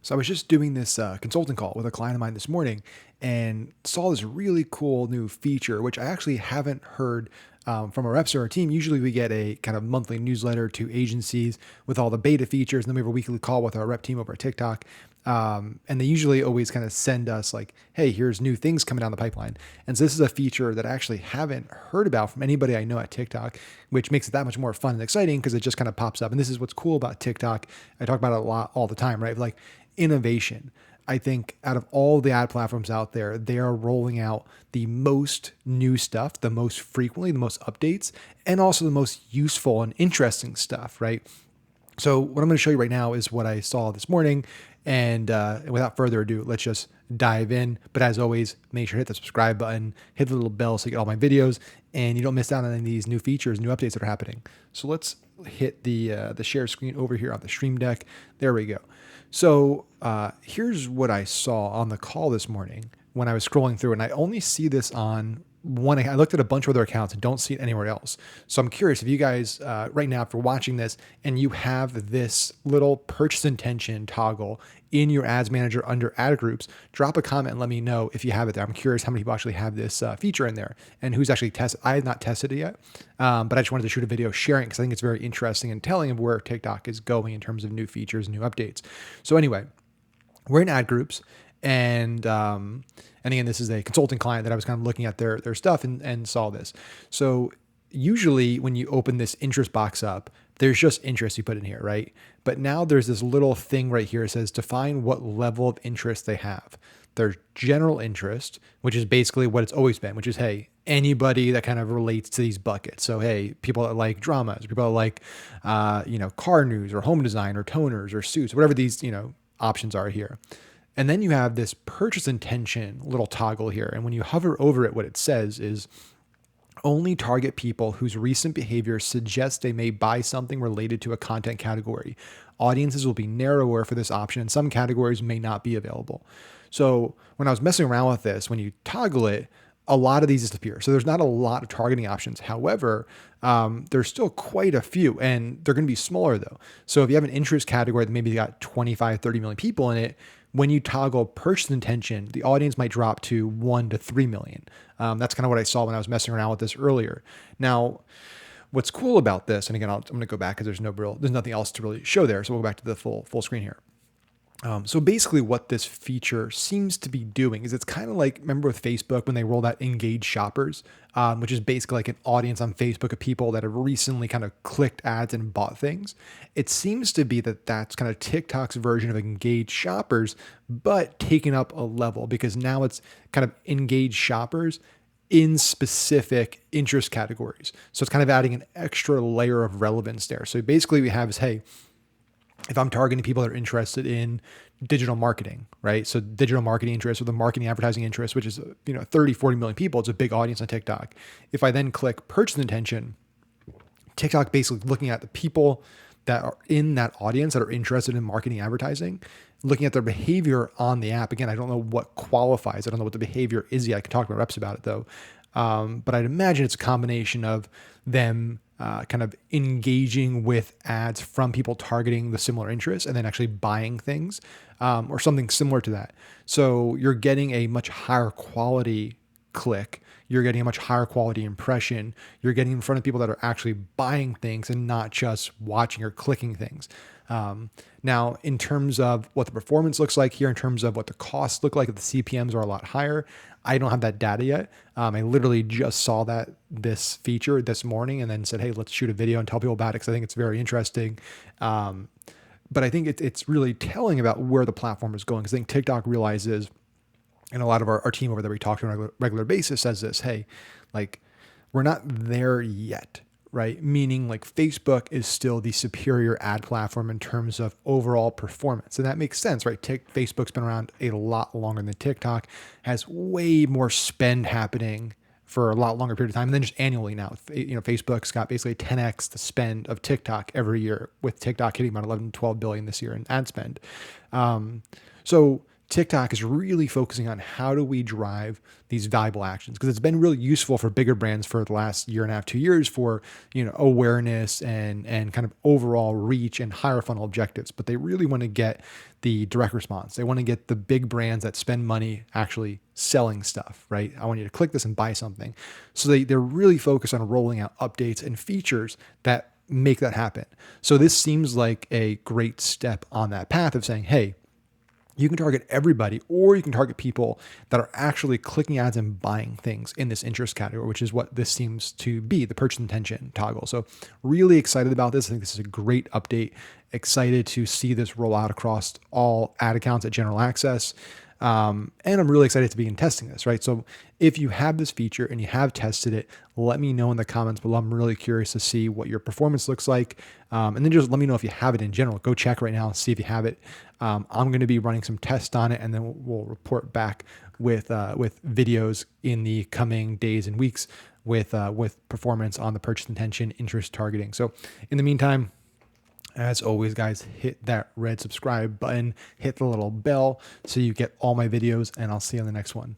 So I was just doing this consulting call with a client of mine this morning and saw this really cool new feature, which I actually haven't heard from our reps or our team. Usually we get a kind of monthly newsletter to agencies with all the beta features, and then we have a weekly call with our rep team over at TikTok. And they usually always kind of send us like, hey, here's new things coming down the pipeline. And so this is a feature that I actually haven't heard about from anybody I know at TikTok, which makes it that much more fun and exciting because it just kind of pops up. And this is what's cool about TikTok. I talk about it a lot all the time, right? Like innovation. I think out of all the ad platforms out there, they are rolling out the most new stuff, the most frequently, the most updates, and also the most useful and interesting stuff, right? So what I'm going to show you right now is what I saw this morning. And without further ado, let's just dive in. But as always, make sure to hit the subscribe button, hit the little bell so you get all my videos and you don't miss out on any of these new features, new updates that are happening. So let's hit the share screen over here on the Stream Deck. There we go. So here's what I saw on the call this morning when I was scrolling through, and I only see this on one. I looked at a bunch of other accounts and don't see it anywhere else. So I'm curious if you guys right now, after watching this, and you have this little purchase intention toggle in your ads manager under ad groups, drop a comment and let me know if you have it there. I'm curious how many people actually have this feature in there and who's actually tested. I have not tested it yet, but I just wanted to shoot a video sharing because I think it's very interesting and telling of where TikTok is going in terms of new features, new updates. So anyway, we're in ad groups. And again, this is a consulting client that I was kind of looking at their stuff and saw this. So usually when you open this interest box up, there's just interest you put in here, right? But now there's this little thing right here. It says define what level of interest they have. There's general interest, which is basically what it's always been, which is, hey, anybody that kind of relates to these buckets. So, hey, people that like dramas, people that like, car news or home design or toners or suits, whatever these, options are here. And then you have this purchase intention little toggle here. And when you hover over it, what it says is only target people whose recent behavior suggests they may buy something related to a content category. Audiences will be narrower for this option, and some categories may not be available. So when I was messing around with this, when you toggle it, a lot of these disappear. So there's not a lot of targeting options. However, there's still quite a few, and they're going to be smaller though. So if you have an interest category that maybe got 25, 30 million people in it, when you toggle purchase intention, the audience might drop to 1 to 3 million. That's kind of what I saw when I was messing around with this earlier. Now, what's cool about this, and again, I'm going to go back because there's nothing else to really show there. So we'll go back to the full screen here. So basically what this feature seems to be doing is it's kind of like, remember with Facebook when they rolled out engaged shoppers, which is basically like an audience on Facebook of people that have recently kind of clicked ads and bought things. It seems to be that that's kind of TikTok's version of engaged shoppers, but taken up a level because now it's kind of engaged shoppers in specific interest categories. So it's kind of adding an extra layer of relevance there. So basically we have is, hey, if I'm targeting people that are interested in digital marketing, right? So digital marketing interest or the marketing advertising interest, which is, 30, 40 million people. It's a big audience on TikTok. If I then click purchase intention, TikTok basically looking at the people that are in that audience that are interested in marketing advertising, looking at their behavior on the app. Again, I don't know what qualifies. I don't know what the behavior is yet. I can talk to my reps about it though. But I'd imagine it's a combination of them kind of engaging with ads from people targeting the similar interests and then actually buying things or something similar to that. So you're getting a much higher quality click. You're getting a much higher quality impression. You're getting in front of people that are actually buying things and not just watching or clicking things. Now, in terms of what the performance looks like here, in terms of what the costs look like, if the CPMs are a lot higher, I don't have that data yet. I literally just saw this feature this morning and then said, hey, let's shoot a video and tell people about it because I think it's very interesting. But I think it's really telling about where the platform is going because I think TikTok realizes, and a lot of our team over there we talk to on a regular basis says this, hey, like we're not there yet. Right? Meaning like Facebook is still the superior ad platform in terms of overall performance. And that makes sense, right? Facebook's been around a lot longer than TikTok, has way more spend happening for a lot longer period of time than just annually now. Facebook's got basically 10x the spend of TikTok every year, with TikTok hitting about 11, 12 billion this year in ad spend. So TikTok is really focusing on how do we drive these valuable actions, because it's been really useful for bigger brands for the last year and a half, 2 years, for awareness and kind of overall reach and higher funnel objectives. But they really want to get the direct response. They want to get the big brands that spend money actually selling stuff, right? I want you to click this and buy something. So they're really focused on rolling out updates and features that make that happen. So this seems like a great step on that path of saying, hey, you can target everybody, or you can target people that are actually clicking ads and buying things in this interest category, which is what this seems to be, the purchase intention toggle. So really excited about this. I think this is a great update. Excited to see this roll out across all ad accounts at general access. And I'm really excited to begin testing this, right? So if you have this feature and you have tested it, let me know in the comments below. I'm really curious to see what your performance looks like. And then just let me know if you have it in general. Go check right now and see if you have it. I'm going to be running some tests on it, and then we'll report back with videos in the coming days and weeks with performance on the purchase intention interest targeting. So in the meantime, as always, guys, hit that red subscribe button, hit the little bell so you get all my videos, and I'll see you on the next one.